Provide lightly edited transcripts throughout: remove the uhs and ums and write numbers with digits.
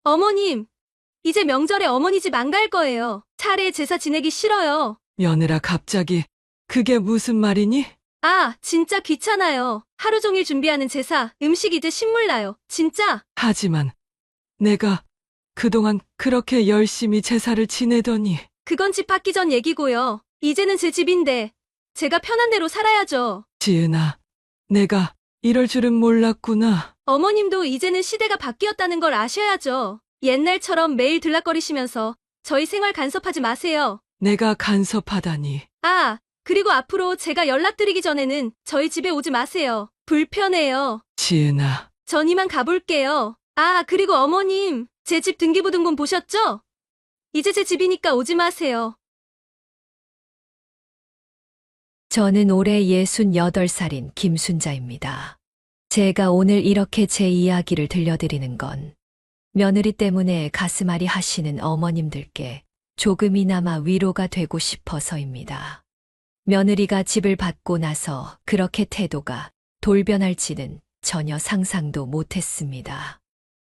어머님, 이제 명절에 어머니 집 안 갈 거예요. 차례 제사 지내기 싫어요. 며느라 갑자기 그게 무슨 말이니? 아, 진짜 귀찮아요. 하루 종일 준비하는 제사, 음식 이제 신물 나요. 진짜. 하지만 내가 그동안 그렇게 열심히 제사를 지내더니 그건 집 받기 전 얘기고요. 이제는 제 집인데 제가 편한 대로 살아야죠. 지은아, 내가 이럴 줄은 몰랐구나. 어머님도 이제는 시대가 바뀌었다는 걸 아셔야죠. 옛날처럼 매일 들락거리시면서 저희 생활 간섭하지 마세요. 내가 간섭하다니. 아, 그리고 앞으로 제가 연락드리기 전에는 저희 집에 오지 마세요. 불편해요. 지은아, 전 이만 가볼게요. 아, 그리고 어머님, 제 집 등기부등본 보셨죠? 이제 제 집이니까 오지 마세요. 저는 올해 68살인 김순자입니다. 제가 오늘 이렇게 제 이야기를 들려드리는 건 며느리 때문에 가슴앓이 하시는 어머님들께 조금이나마 위로가 되고 싶어서입니다. 며느리가 집을 받고 나서 그렇게 태도가 돌변할지는 전혀 상상도 못했습니다.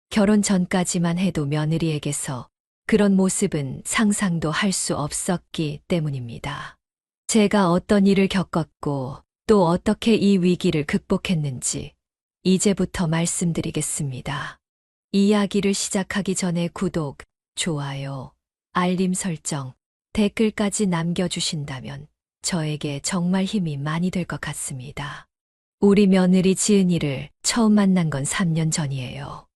결혼 전까지만 해도 며느리에게서 그런 모습은 상상도 할 수 없었기 때문입니다. 제가 어떤 일을 겪었고 또 어떻게 이 위기를 극복했는지 이제부터 말씀드리겠습니다. 이야기를 시작하기 전에 구독, 좋아요, 알림 설정, 댓글까지 남겨주신다면 저에게 정말 힘이 많이 될 것 같습니다. 우리 며느리 지은이를 처음 만난 건 3년 전이에요.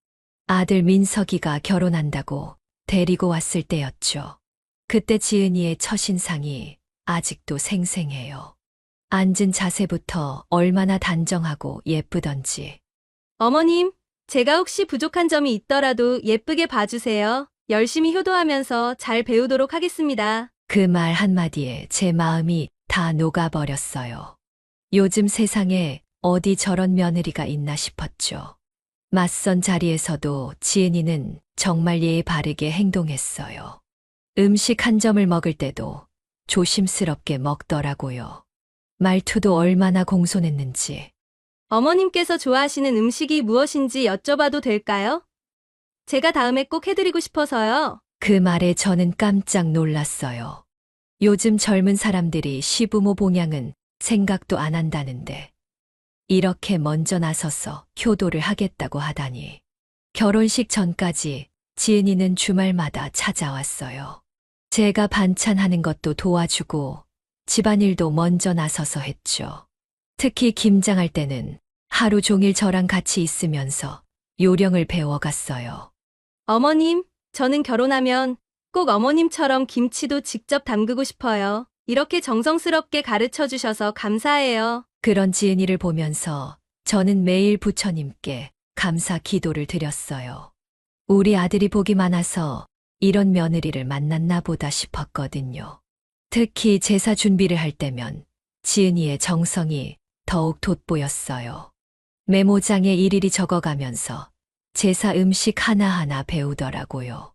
아들 민석이가 결혼한다고 데리고 왔을 때였죠. 그때 지은이의 첫인상이 아직도 생생해요. 앉은 자세부터 얼마나 단정하고 예쁘던지. 어머님, 제가 혹시 부족한 점이 있더라도 예쁘게 봐주세요. 열심히 효도하면서 잘 배우도록 하겠습니다. 그 말 한마디에 제 마음이 다 녹아버렸어요. 요즘 세상에 어디 저런 며느리가 있나 싶었죠. 맞선 자리에서도 지은이는 정말 예의 바르게 행동했어요. 음식 한 점을 먹을 때도 조심스럽게 먹더라고요. 말투도 얼마나 공손했는지. 어머님께서 좋아하시는 음식이 무엇인지 여쭤봐도 될까요? 제가 다음에 꼭 해드리고 싶어서요. 그 말에 저는 깜짝 놀랐어요. 요즘 젊은 사람들이 시부모 봉양은 생각도 안 한다는데 이렇게 먼저 나서서 효도를 하겠다고 하다니. 결혼식 전까지 지은이는 주말마다 찾아왔어요. 제가 반찬하는 것도 도와주고 집안일도 먼저 나서서 했죠. 특히 김장할 때는 하루 종일 저랑 같이 있으면서 요령을 배워갔어요. 어머님, 저는 결혼하면 꼭 어머님처럼 김치도 직접 담그고 싶어요. 이렇게 정성스럽게 가르쳐 주셔서 감사해요. 그런 지은이를 보면서 저는 매일 부처님께 감사 기도를 드렸어요. 우리 아들이 복이 많아서 이런 며느리를 만났나 보다 싶었거든요. 특히 제사 준비를 할 때면 지은이의 정성이 더욱 돋보였어요. 메모장에 일일이 적어가면서 제사 음식 하나하나 배우더라고요.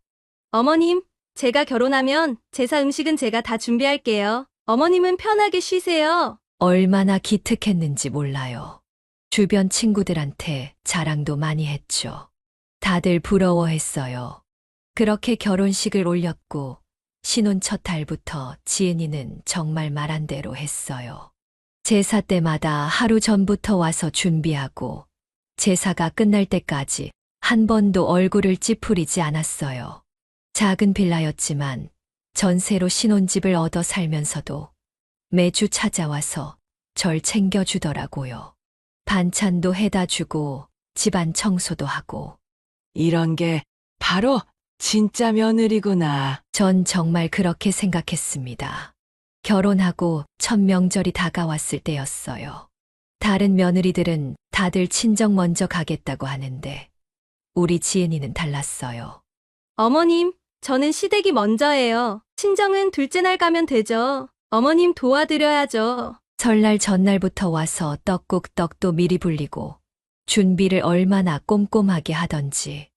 어머님, 제가 결혼하면 제사 음식은 제가 다 준비할게요. 어머님은 편하게 쉬세요. 얼마나 기특했는지 몰라요. 주변 친구들한테 자랑도 많이 했죠. 다들 부러워했어요. 그렇게 결혼식을 올렸고 신혼 첫 달부터 지은이는 정말 말한 대로 했어요. 제사 때마다 하루 전부터 와서 준비하고 제사가 끝날 때까지 한 번도 얼굴을 찌푸리지 않았어요. 작은 빌라였지만 전세로 신혼집을 얻어 살면서도 매주 찾아와서 절 챙겨주더라고요. 반찬도 해다 주고 집안 청소도 하고. 이런 게 바로 진짜 며느리구나. 전 정말 그렇게 생각했습니다. 결혼하고 첫 명절이 다가왔을 때였어요. 다른 며느리들은 다들 친정 먼저 가겠다고 하는데 우리 지은이는 달랐어요. 어머님, 저는 시댁이 먼저예요. 친정은 둘째 날 가면 되죠. 어머님 도와드려야죠. 설날 전날부터 와서 떡국떡도 미리 불리고 준비를 얼마나 꼼꼼하게 하던지.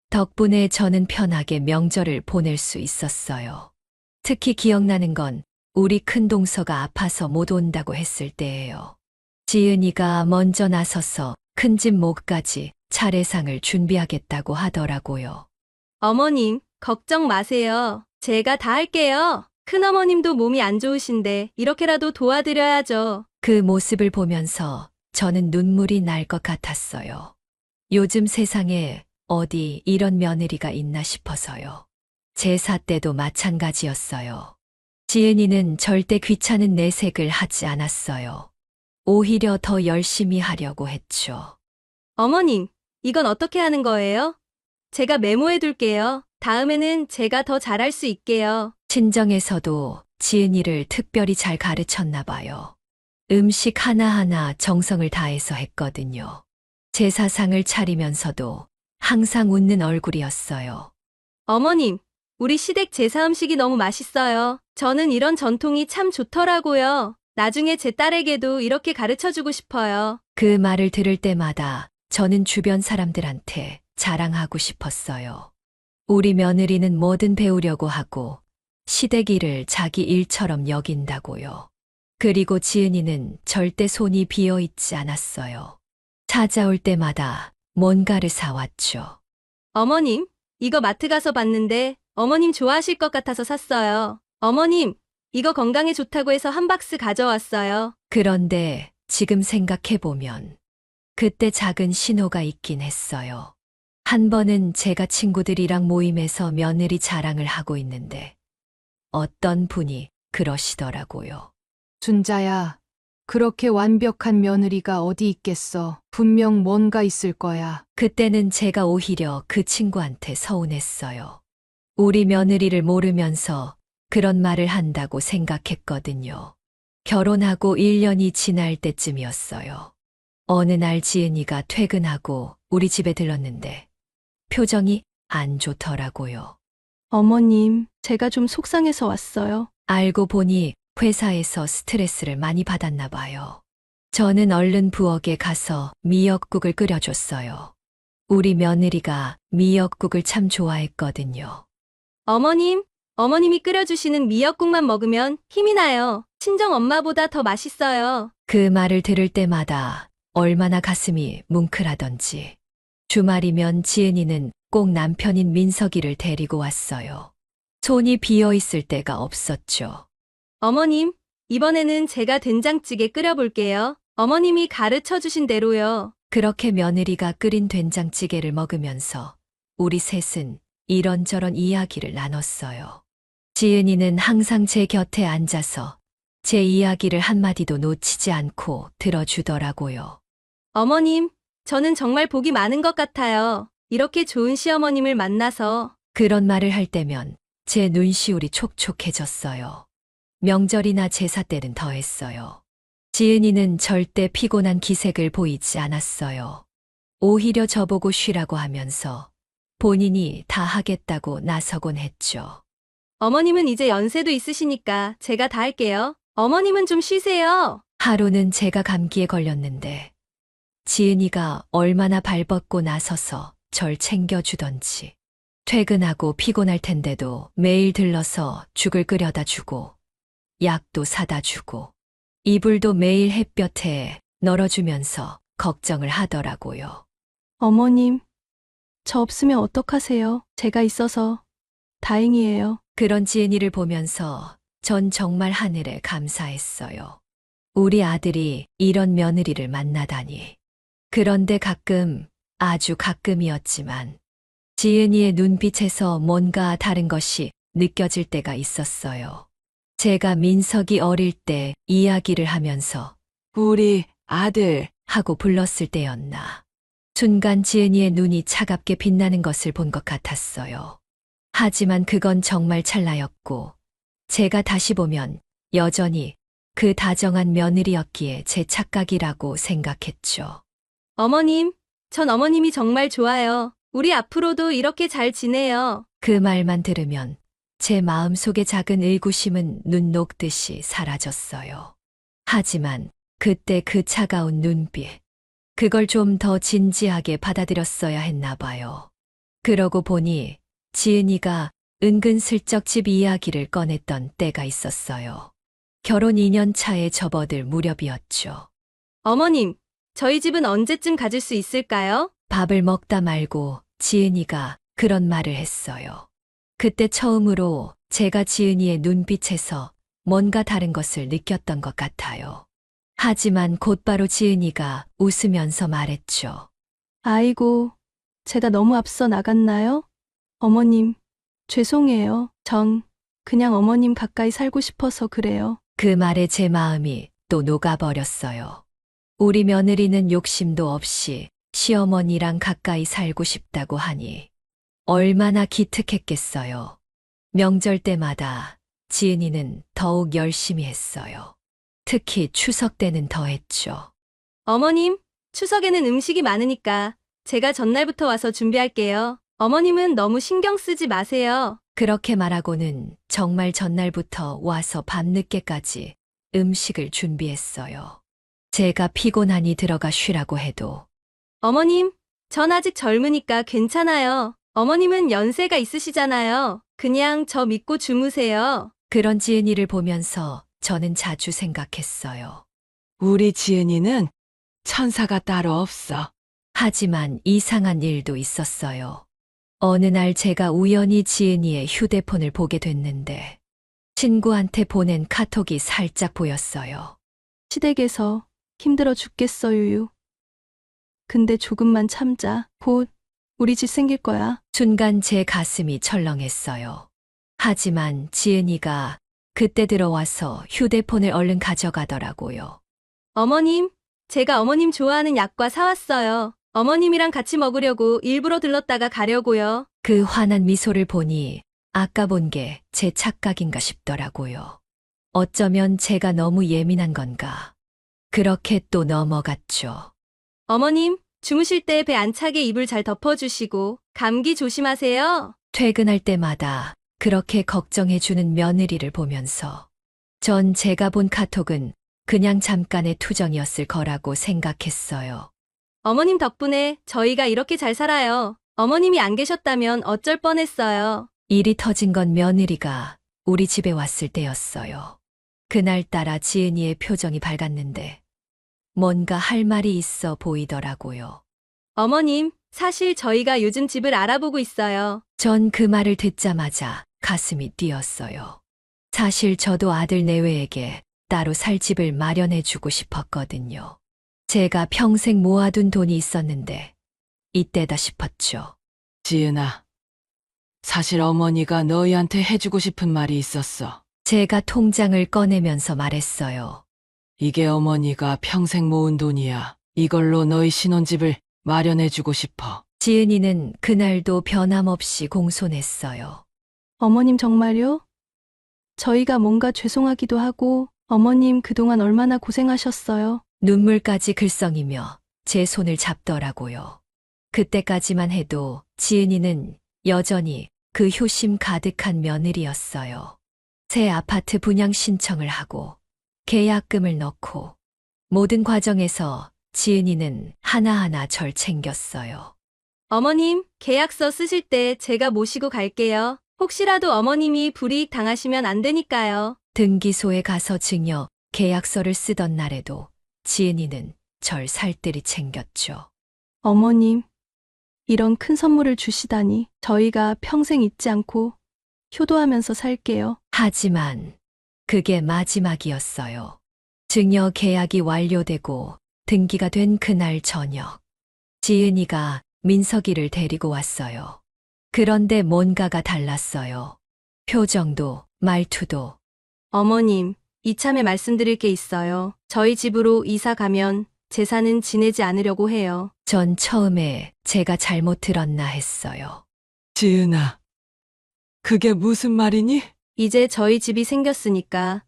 덕분에 저는 편하게 명절을 보낼 수 있었어요. 특히 기억나는 건 우리 큰동서가 아파서 못 온다고 했을 때예요. 지은이가 먼저 나서서 큰집 목까지 차례상을 준비하겠다고 하더라고요. 어머님, 걱정 마세요. 제가 다 할게요. 큰어머님도 몸이 안 좋으신데 이렇게라도 도와드려야죠. 그 모습을 보면서 저는 눈물이 날 것 같았어요. 요즘 세상에 어디 이런 며느리가 있나 싶어서요. 제사 때도 마찬가지였어요. 지은이는 절대 귀찮은 내색을 하지 않았어요. 오히려 더 열심히 하려고 했죠. 어머님, 이건 어떻게 하는 거예요? 제가 메모해 둘게요. 다음에는 제가 더 잘할 수 있게요. 친정에서도 지은이를 특별히 잘 가르쳤나 봐요. 음식 하나하나 정성을 다해서 했거든요. 제사상을 차리면서도 항상 웃는 얼굴이었어요. 어머님, 우리 시댁 제사 음식이 너무 맛있어요. 저는 이런 전통이 참 좋더라고요. 나중에 제 딸에게도 이렇게 가르쳐 주고 싶어요. 그 말을 들을 때마다 저는 주변 사람들한테 자랑하고 싶었어요. 우리 며느리는 뭐든 배우려고 하고 시댁 일을 자기 일처럼 여긴다고요. 그리고 지은이는 절대 손이 비어 있지 않았어요. 찾아올 때마다 뭔가를 사왔죠. 어머님, 이거 마트 가서 봤는데 어머님 좋아하실 것 같아서 샀어요. 어머님, 이거 건강에 좋다고 해서 한 박스 가져왔어요. 그런데 지금 생각해보면 그때 작은 신호가 있긴 했어요. 한 번은 제가 친구들이랑 모임에서 며느리 자랑을 하고 있는데 어떤 분이 그러시더라고요. 준자야, 그렇게 완벽한 며느리가 어디 있겠어. 분명 뭔가 있을 거야. 그때는 제가 오히려 그 친구한테 서운했어요. 우리 며느리를 모르면서 그런 말을 한다고 생각했거든요. 결혼하고 1년이 지날 때쯤이었어요. 어느 날 지은이가 퇴근하고 우리 집에 들렀는데 표정이 안 좋더라고요. 어머님, 제가 좀 속상해서 왔어요. 알고 보니 회사에서 스트레스를 많이 받았나 봐요. 저는 얼른 부엌에 가서 미역국을 끓여줬어요. 우리 며느리가 미역국을 참 좋아했거든요. 어머님, 어머님이 끓여주시는 미역국만 먹으면 힘이 나요. 친정 엄마보다 더 맛있어요. 그 말을 들을 때마다 얼마나 가슴이 뭉클하던지. 주말이면 지은이는 꼭 남편인 민석이를 데리고 왔어요. 손이 비어 있을 때가 없었죠. 어머님, 이번에는 제가 된장찌개 끓여볼게요. 어머님이 가르쳐 주신 대로요. 그렇게 며느리가 끓인 된장찌개를 먹으면서 우리 셋은 이런저런 이야기를 나눴어요. 지은이는 항상 제 곁에 앉아서 제 이야기를 한마디도 놓치지 않고 들어주더라고요. 어머님, 저는 정말 복이 많은 것 같아요. 이렇게 좋은 시어머님을 만나서. 그런 말을 할 때면 제 눈시울이 촉촉해졌어요. 명절이나 제사 때는 더했어요. 지은이는 절대 피곤한 기색을 보이지 않았어요. 오히려 저보고 쉬라고 하면서 본인이 다 하겠다고 나서곤 했죠. 어머님은 이제 연세도 있으시니까 제가 다 할게요. 어머님은 좀 쉬세요. 하루는 제가 감기에 걸렸는데 지은이가 얼마나 발벗고 나서서 절 챙겨주던지. 퇴근하고 피곤할 텐데도 매일 들러서 죽을 끓여다 주고 약도 사다 주고 이불도 매일 햇볕에 널어주면서 걱정을 하더라고요. 어머님, 저 없으면 어떡하세요? 제가 있어서 다행이에요. 그런 지은이를 보면서 전 정말 하늘에 감사했어요. 우리 아들이 이런 며느리를 만나다니. 그런데 가끔, 아주 가끔이었지만 지은이의 눈빛에서 뭔가 다른 것이 느껴질 때가 있었어요. 제가 민석이 어릴 때 이야기를 하면서 우리 아들, 하고 불렀을 때였나. 순간 지은이의 눈이 차갑게 빛나는 것을 본 것 같았어요. 하지만 그건 정말 찰나였고 제가 다시 보면 여전히 그 다정한 며느리였기에 제 착각이라고 생각했죠. 어머님, 전 어머님이 정말 좋아요. 우리 앞으로도 이렇게 잘 지내요. 그 말만 들으면 제 마음속의 작은 의구심은 눈 녹듯이 사라졌어요. 하지만 그때 그 차가운 눈빛, 그걸 좀 더 진지하게 받아들였어야 했나 봐요. 그러고 보니 지은이가 은근슬쩍 집 이야기를 꺼냈던 때가 있었어요. 결혼 2년 차에 접어들 무렵이었죠. 어머님, 저희 집은 언제쯤 가질 수 있을까요? 밥을 먹다 말고 지은이가 그런 말을 했어요. 그때 처음으로 제가 지은이의 눈빛에서 뭔가 다른 것을 느꼈던 것 같아요. 하지만 곧바로 지은이가 웃으면서 말했죠. 아이고, 제가 너무 앞서 나갔나요? 어머님, 죄송해요. 전 그냥 어머님 가까이 살고 싶어서 그래요. 그 말에 제 마음이 또 녹아버렸어요. 우리 며느리는 욕심도 없이 시어머니랑 가까이 살고 싶다고 하니 얼마나 기특했겠어요. 명절 때마다 지은이는 더욱 열심히 했어요. 특히 추석 때는 더 했죠. 어머님, 추석에는 음식이 많으니까 제가 전날부터 와서 준비할게요. 어머님은 너무 신경 쓰지 마세요. 그렇게 말하고는 정말 전날부터 와서 밤늦게까지 음식을 준비했어요. 제가 피곤하니 들어가 쉬라고 해도 어머님, 전 아직 젊으니까 괜찮아요. 어머님은 연세가 있으시잖아요. 그냥 저 믿고 주무세요. 그런 지은이를 보면서 저는 자주 생각했어요. 우리 지은이는 천사가 따로 없어. 하지만 이상한 일도 있었어요. 어느 날 제가 우연히 지은이의 휴대폰을 보게 됐는데 친구한테 보낸 카톡이 살짝 보였어요. 시댁에서 힘들어 죽겠어요. 근데 조금만 참자. 곧 우리 집 생길 거야. 순간 제 가슴이 철렁했어요. 하지만 지은이가 그때 들어와서 휴대폰을 얼른 가져가더라고요. 어머님, 제가 어머님 좋아하는 약과 사왔어요. 어머님이랑 같이 먹으려고 일부러 들렀다가 가려고요. 그 환한 미소를 보니 아까 본 게 제 착각인가 싶더라고요. 어쩌면 제가 너무 예민한 건가. 그렇게 또 넘어갔죠. 어머님, 주무실 때 배 안 차게 이불 잘 덮어주시고 감기 조심하세요. 퇴근할 때마다 그렇게 걱정해주는 며느리를 보면서 전 제가 본 카톡은 그냥 잠깐의 투정이었을 거라고 생각했어요. 어머님 덕분에 저희가 이렇게 잘 살아요. 어머님이 안 계셨다면 어쩔 뻔했어요. 일이 터진 건 며느리가 우리 집에 왔을 때였어요. 그날따라 지은이의 표정이 밝았는데 뭔가 할 말이 있어 보이더라고요. 어머님, 사실 저희가 요즘 집을 알아보고 있어요. 전 그 말을 듣자마자 가슴이 뛰었어요. 사실 저도 아들 내외에게 따로 살 집을 마련해주고 싶었거든요. 제가 평생 모아둔 돈이 있었는데 이때다 싶었죠. 지은아, 사실 어머니가 너희한테 해주고 싶은 말이 있었어. 제가 통장을 꺼내면서 말했어요. 이게 어머니가 평생 모은 돈이야. 이걸로 너희 신혼집을 마련해주고 싶어. 지은이는 그날도 변함없이 공손했어요. 어머님 정말요? 저희가 뭔가 죄송하기도 하고 어머님 그동안 얼마나 고생하셨어요. 눈물까지 글썽이며 제 손을 잡더라고요. 그때까지만 해도 지은이는 여전히 그 효심 가득한 며느리였어요. 새 아파트 분양 신청을 하고 계약금을 넣고 모든 과정에서 지은이는 하나하나 절 챙겼어요. 어머님, 계약서 쓰실 때 제가 모시고 갈게요. 혹시라도 어머님이 불이익 당하시면 안 되니까요. 등기소에 가서 증여 계약서를 쓰던 날에도 지은이는 절 살뜰히 챙겼죠. 어머님, 이런 큰 선물을 주시다니 저희가 평생 잊지 않고 효도하면서 살게요. 하지만 그게 마지막이었어요. 증여 계약이 완료되고 등기가 된 그날 저녁, 지은이가 민석이를 데리고 왔어요. 그런데 뭔가가 달랐어요. 표정도 말투도. 어머님, 이참에 말씀드릴 게 있어요. 저희 집으로 이사 가면 제사는 지내지 않으려고 해요. 전 처음에 제가 잘못 들었나 했어요. 지은아, 그게 무슨 말이니? 이제 저희 집이 생겼으니까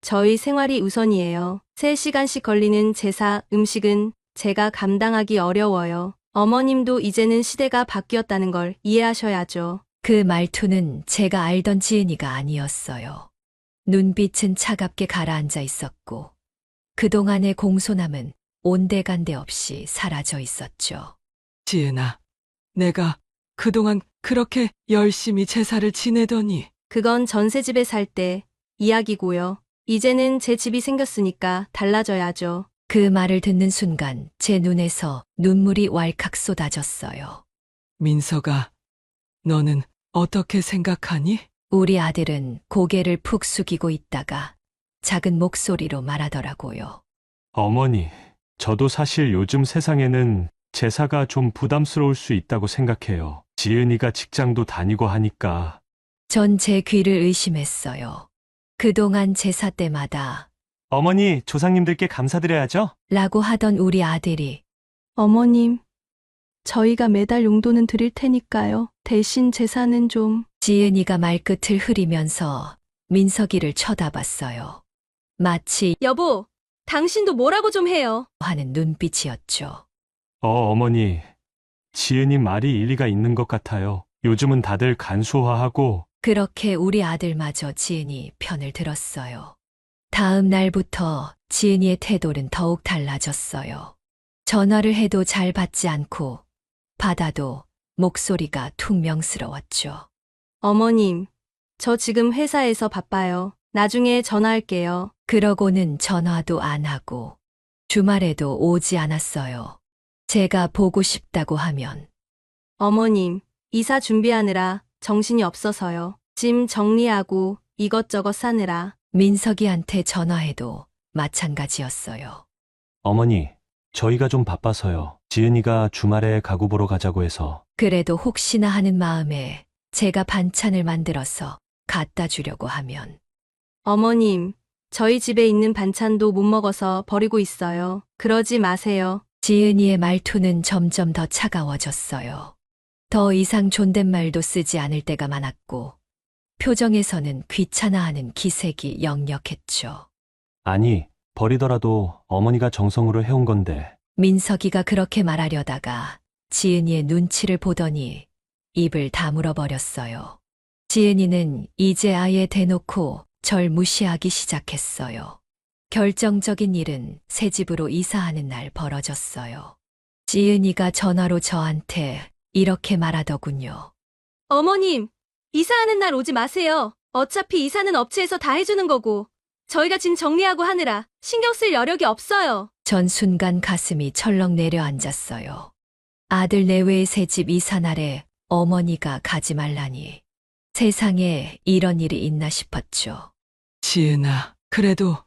저희 생활이 우선이에요. 3시간씩 걸리는 제사, 음식은 제가 감당하기 어려워요. 어머님도 이제는 시대가 바뀌었다는 걸 이해하셔야죠. 그 말투는 제가 알던 지은이가 아니었어요. 눈빛은 차갑게 가라앉아 있었고 그동안의 공손함은 온데간데 없이 사라져 있었죠. 지은아, 내가 그동안 그렇게 열심히 제사를 지내더니 그건 전세집에 살 때 이야기고요. 이제는 제 집이 생겼으니까 달라져야죠. 그 말을 듣는 순간 제 눈에서 눈물이 왈칵 쏟아졌어요. 민서가 너는 어떻게 생각하니? 우리 아들은 고개를 푹 숙이고 있다가 작은 목소리로 말하더라고요. 어머니, 저도 사실 요즘 세상에는 제사가 좀 부담스러울 수 있다고 생각해요. 지은이가 직장도 다니고 하니까. 전 제 귀를 의심했어요. 그동안 제사 때마다 어머니, 조상님들께 감사드려야죠? 라고 하던 우리 아들이 어머님, 저희가 매달 용돈은 드릴 테니까요. 대신 제사는 좀. 지은이가 말끝을 흐리면서 민석이를 쳐다봤어요. 마치 여보, 당신도 뭐라고 좀 해요. 하는 눈빛이었죠. 어머니, 지은이 말이 일리가 있는 것 같아요. 요즘은 다들 간소화하고. 그렇게 우리 아들마저 지은이 편을 들었어요. 다음 날부터 지은이의 태도는 더욱 달라졌어요. 전화를 해도 잘 받지 않고 받아도 목소리가 퉁명스러웠죠. 어머님, 저 지금 회사에서 바빠요. 나중에 전화할게요. 그러고는 전화도 안 하고 주말에도 오지 않았어요. 제가 보고 싶다고 하면 어머님, 이사 준비하느라 정신이 없어서요. 짐 정리하고 이것저것 싸느라. 민석이한테 전화해도 마찬가지였어요. 어머니, 저희가 좀 바빠서요. 지은이가 주말에 가구 보러 가자고 해서. 그래도 혹시나 하는 마음에 제가 반찬을 만들어서 갖다 주려고 하면 어머님, 저희 집에 있는 반찬도 못 먹어서 버리고 있어요. 그러지 마세요. 지은이의 말투는 점점 더 차가워졌어요. 더 이상 존댓말도 쓰지 않을 때가 많았고 표정에서는 귀찮아하는 기색이 역력했죠. 아니, 버리더라도 어머니가 정성으로 해온 건데. 민석이가 그렇게 말하려다가 지은이의 눈치를 보더니 입을 다물어 버렸어요. 지은이는 이제 아예 대놓고 절 무시하기 시작했어요. 결정적인 일은 새 집으로 이사하는 날 벌어졌어요. 지은이가 전화로 저한테 이렇게 말하더군요. 어머님, 이사하는 날 오지 마세요. 어차피 이사는 업체에서 다 해주는 거고, 저희가 짐 정리하고 하느라 신경 쓸 여력이 없어요. 전 순간 가슴이 철렁 내려앉았어요. 아들 내외의 새 집 이사 날에 어머니가 가지 말라니. 세상에 이런 일이 있나 싶었죠. 지은아, 그래도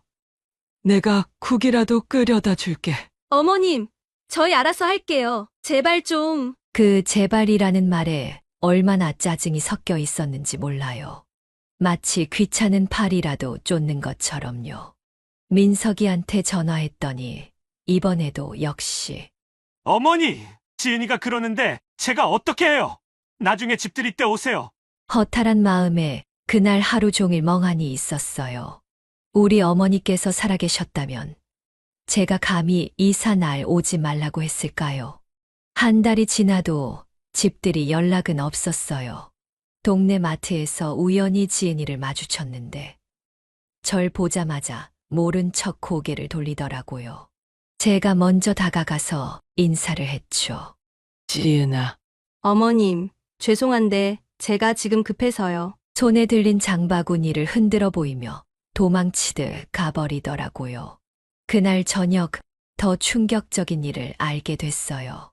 내가 국이라도 끓여다 줄게. 어머님, 저희 알아서 할게요. 제발 좀. 그 제발이라는 말에 얼마나 짜증이 섞여 있었는지 몰라요. 마치 귀찮은 팔이라도 쫓는 것처럼요. 민석이한테 전화했더니 이번에도 역시 어머니! 지은이가 그러는데 제가 어떻게 해요? 나중에 집들이 때 오세요. 허탈한 마음에 그날 하루 종일 멍하니 있었어요. 우리 어머니께서 살아계셨다면 제가 감히 이사 날 오지 말라고 했을까요? 한 달이 지나도 집들이 연락은 없었어요. 동네 마트에서 우연히 지은이를 마주쳤는데 절 보자마자 모른 척 고개를 돌리더라고요. 제가 먼저 다가가서 인사를 했죠. 지은아, 어머님, 죄송한데 제가 지금 급해서요. 손에 들린 장바구니를 흔들어 보이며 도망치듯 가버리더라고요. 그날 저녁 더 충격적인 일을 알게 됐어요.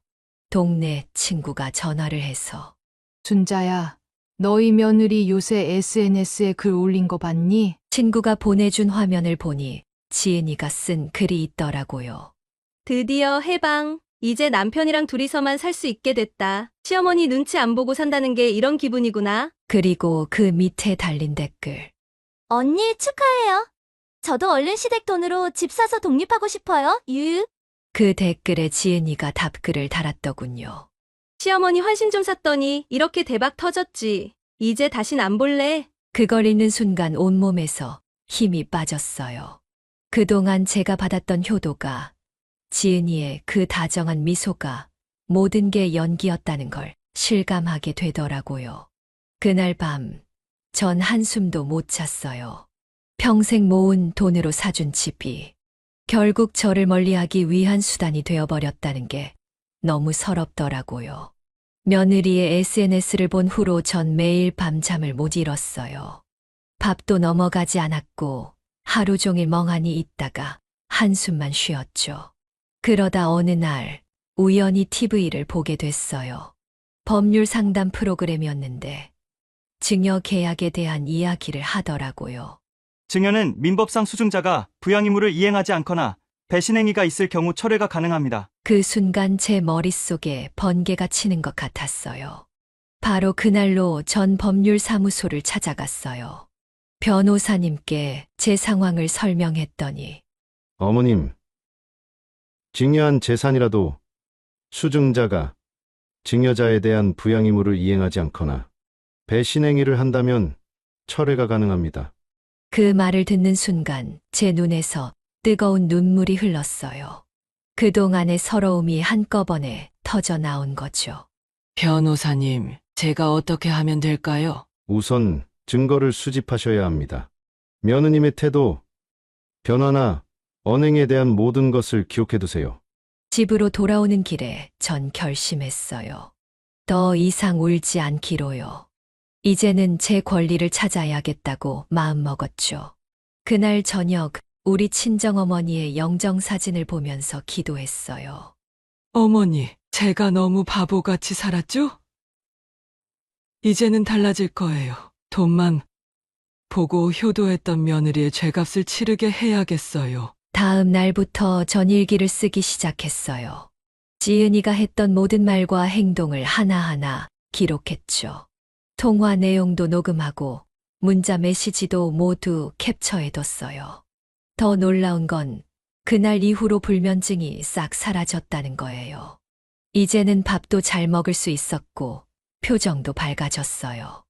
동네 친구가 전화를 해서 준자야, 너희 며느리 요새 SNS에 글 올린 거 봤니? 친구가 보내준 화면을 보니 지은이가 쓴 글이 있더라고요. 드디어 해방. 이제 남편이랑 둘이서만 살 수 있게 됐다. 시어머니 눈치 안 보고 산다는 게 이런 기분이구나. 그리고 그 밑에 달린 댓글. 언니 축하해요. 저도 얼른 시댁 돈으로 집 사서 독립하고 싶어요. 유유. 그 댓글에 지은이가 답글을 달았더군요. 시어머니 환신 좀 샀더니 이렇게 대박 터졌지. 이제 다신 안 볼래. 그걸 읽는 순간 온몸에서 힘이 빠졌어요. 그동안 제가 받았던 효도가 지은이의 그 다정한 미소가 모든 게 연기였다는 걸 실감하게 되더라고요. 그날 밤, 전 한숨도 못 잤어요. 평생 모은 돈으로 사준 집이 결국 저를 멀리하기 위한 수단이 되어버렸다는 게 너무 서럽더라고요. 며느리의 SNS를 본 후로 전 매일 밤잠을 못 잃었어요. 밥도 넘어가지 않았고 하루 종일 멍하니 있다가 한숨만 쉬었죠. 그러다 어느 날 우연히 TV를 보게 됐어요. 법률 상담 프로그램이었는데 증여 계약에 대한 이야기를 하더라고요. 증여는 민법상 수증자가 부양 의무를 이행하지 않거나 배신 행위가 있을 경우 철회가 가능합니다. 그 순간 제 머릿속에 번개가 치는 것 같았어요. 바로 그날로 전 법률사무소를 찾아갔어요. 변호사님께 제 상황을 설명했더니 어머님, 증여한 재산이라도 수증자가 증여자에 대한 부양 의무를 이행하지 않거나 배신 행위를 한다면 철회가 가능합니다. 그 말을 듣는 순간 제 눈에서 뜨거운 눈물이 흘렀어요. 그동안의 서러움이 한꺼번에 터져 나온 거죠. 변호사님, 제가 어떻게 하면 될까요? 우선 증거를 수집하셔야 합니다. 며느님의 태도, 변화나 언행에 대한 모든 것을 기록해 두세요. 집으로 돌아오는 길에 전 결심했어요. 더 이상 울지 않기로요. 이제는 제 권리를 찾아야겠다고 마음먹었죠. 그날 저녁 우리 친정어머니의 영정사진을 보면서 기도했어요. 어머니, 제가 너무 바보같이 살았죠? 이제는 달라질 거예요. 돈만 보고 효도했던 며느리의 죄값을 치르게 해야겠어요. 다음 날부터 전 일기를 쓰기 시작했어요. 지은이가 했던 모든 말과 행동을 하나하나 기록했죠. 통화 내용도 녹음하고 문자 메시지도 모두 캡처해뒀어요. 더 놀라운 건 그날 이후로 불면증이 싹 사라졌다는 거예요. 이제는 밥도 잘 먹을 수 있었고 표정도 밝아졌어요.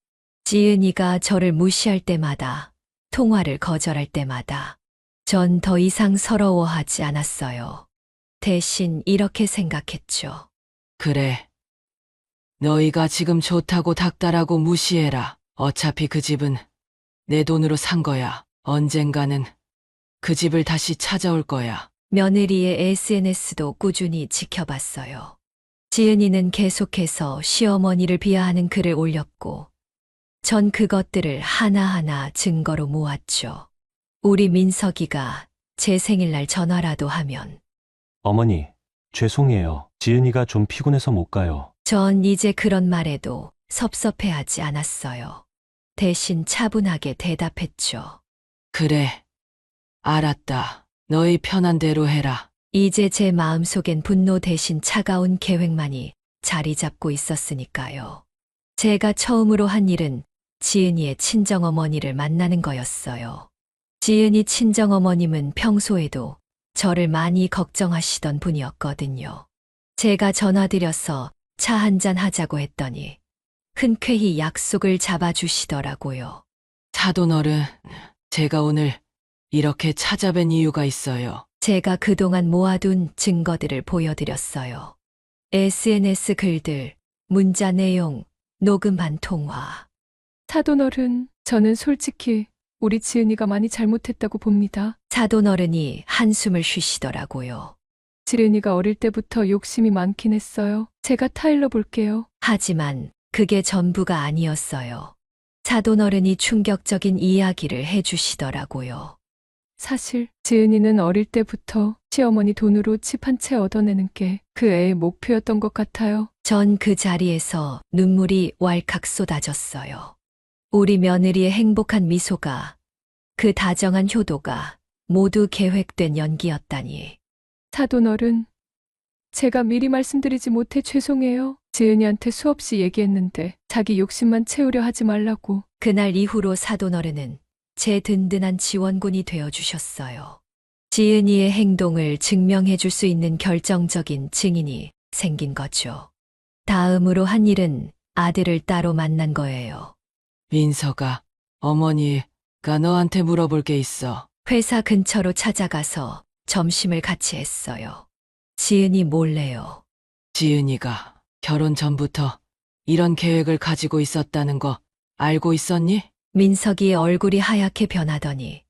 지은이가 저를 무시할 때마다, 통화를 거절할 때마다 전 더 이상 서러워하지 않았어요. 대신 이렇게 생각했죠. 그래. 너희가 지금 좋다고 닥달하고 무시해라. 어차피 그 집은 내 돈으로 산 거야. 언젠가는 그 집을 다시 찾아올 거야. 며느리의 SNS도 꾸준히 지켜봤어요. 지은이는 계속해서 시어머니를 비하하는 글을 올렸고, 전 그것들을 하나하나 증거로 모았죠. 우리 민석이가 제 생일날 전화라도 하면 어머니, 죄송해요. 지은이가 좀 피곤해서 못 가요. 전 이제 그런 말에도 섭섭해하지 않았어요. 대신 차분하게 대답했죠. 그래. 알았다. 너희 편한 대로 해라. 이제 제 마음속엔 분노 대신 차가운 계획만이 자리 잡고 있었으니까요. 제가 처음으로 한 일은 지은이의 친정어머니를 만나는 거였어요. 지은이 친정어머님은 평소에도 저를 많이 걱정하시던 분이었거든요. 제가 전화드려서 차 한잔 하자고 했더니 흔쾌히 약속을 잡아주시더라고요. 사돈어른, 제가 오늘 이렇게 찾아뵌 이유가 있어요. 제가 그동안 모아둔 증거들을 보여드렸어요. SNS 글들, 문자 내용, 녹음한 통화. 사돈어른, 저는 솔직히 우리 지은이가 많이 잘못했다고 봅니다. 사돈어른이 한숨을 쉬시더라고요. 지은이가 어릴 때부터 욕심이 많긴 했어요. 제가 타일러 볼게요. 하지만 그게 전부가 아니었어요. 사돈어른이 충격적인 이야기를 해주시더라고요. 사실 지은이는 어릴 때부터 시어머니 돈으로 집 한 채 얻어내는 게 그 애의 목표였던 것 같아요. 전 그 자리에서 눈물이 왈칵 쏟아졌어요. 우리 며느리의 행복한 미소가, 그 다정한 효도가 모두 계획된 연기였다니. 사돈어른, 제가 미리 말씀드리지 못해 죄송해요. 지은이한테 수없이 얘기했는데 자기 욕심만 채우려 하지 말라고. 그날 이후로 사돈어른은 제 든든한 지원군이 되어주셨어요. 지은이의 행동을 증명해 줄 수 있는 결정적인 증인이 생긴 거죠. 다음으로 한 일은 아들을 따로 만난 거예요. 민서가, 어머니가 너한테 물어볼 게 있어. 회사 근처로 찾아가서 점심을 같이 했어요. 지은이 몰래요. 지은이가 결혼 전부터 이런 계획을 가지고 있었다는 거 알고 있었니? 민석이의 얼굴이 하얗게 변하더니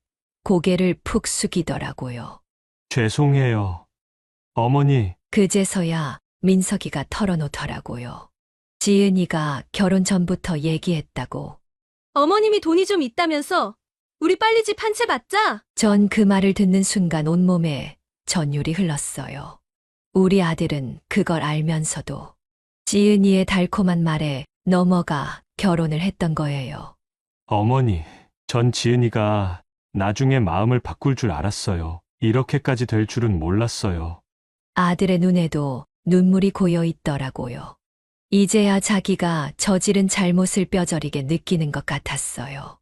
고개를 푹 숙이더라고요. 죄송해요. 어머니, 그제서야 민석이가 털어놓더라고요. 지은이가 결혼 전부터 얘기했다고. 어머님이 돈이 좀 있다면서 우리 빨리 집 한 채 받자. 전 그 말을 듣는 순간 온몸에 전율이 흘렀어요. 우리 아들은 그걸 알면서도 지은이의 달콤한 말에 넘어가 결혼을 했던 거예요. 어머니, 전 지은이가 나중에 마음을 바꿀 줄 알았어요. 이렇게까지 될 줄은 몰랐어요. 아들의 눈에도 눈물이 고여 있더라고요. 이제야 자기가 저지른 잘못을 뼈저리게 느끼는 것 같았어요.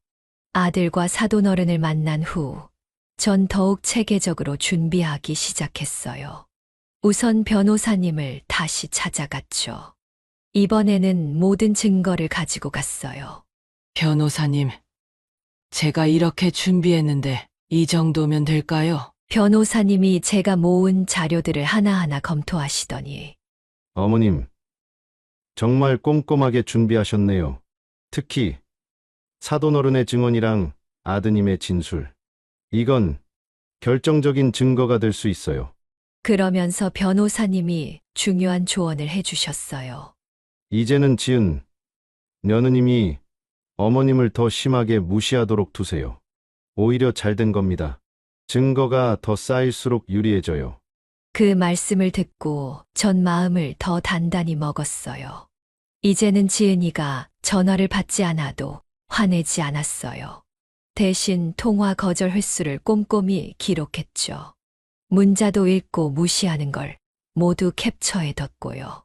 아들과 사돈어른을 만난 후, 전 더욱 체계적으로 준비하기 시작했어요. 우선 변호사님을 다시 찾아갔죠. 이번에는 모든 증거를 가지고 갔어요. 변호사님, 제가 이렇게 준비했는데 이 정도면 될까요? 변호사님이 제가 모은 자료들을 하나하나 검토하시더니 어머님, 정말 꼼꼼하게 준비하셨네요. 특히 사돈어른의 증언이랑 아드님의 진술. 이건 결정적인 증거가 될 수 있어요. 그러면서 변호사님이 중요한 조언을 해주셨어요. 이제는 지은 며느님이 어머님을 더 심하게 무시하도록 두세요. 오히려 잘 된 겁니다. 증거가 더 쌓일수록 유리해져요. 그 말씀을 듣고 전 마음을 더 단단히 먹었어요. 이제는 지은이가 전화를 받지 않아도 화내지 않았어요. 대신 통화 거절 횟수를 꼼꼼히 기록했죠. 문자도 읽고 무시하는 걸 모두 캡처해뒀고요.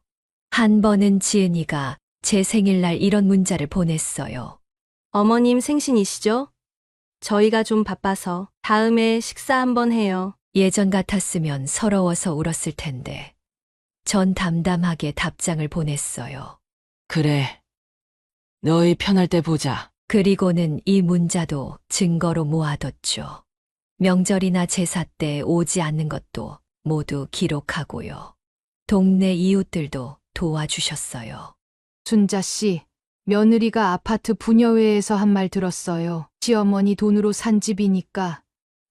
한 번은 지은이가 제 생일날 이런 문자를 보냈어요. 어머님 생신이시죠? 저희가 좀 바빠서 다음에 식사 한번 해요. 예전 같았으면 서러워서 울었을 텐데 전 담담하게 답장을 보냈어요. 그래. 너희 편할 때 보자. 그리고는 이 문자도 증거로 모아뒀죠. 명절이나 제사 때 오지 않는 것도 모두 기록하고요. 동네 이웃들도 도와주셨어요. 순자 씨, 며느리가 아파트 분여회에서 한 말 들었어요. 시어머니 돈으로 산 집이니까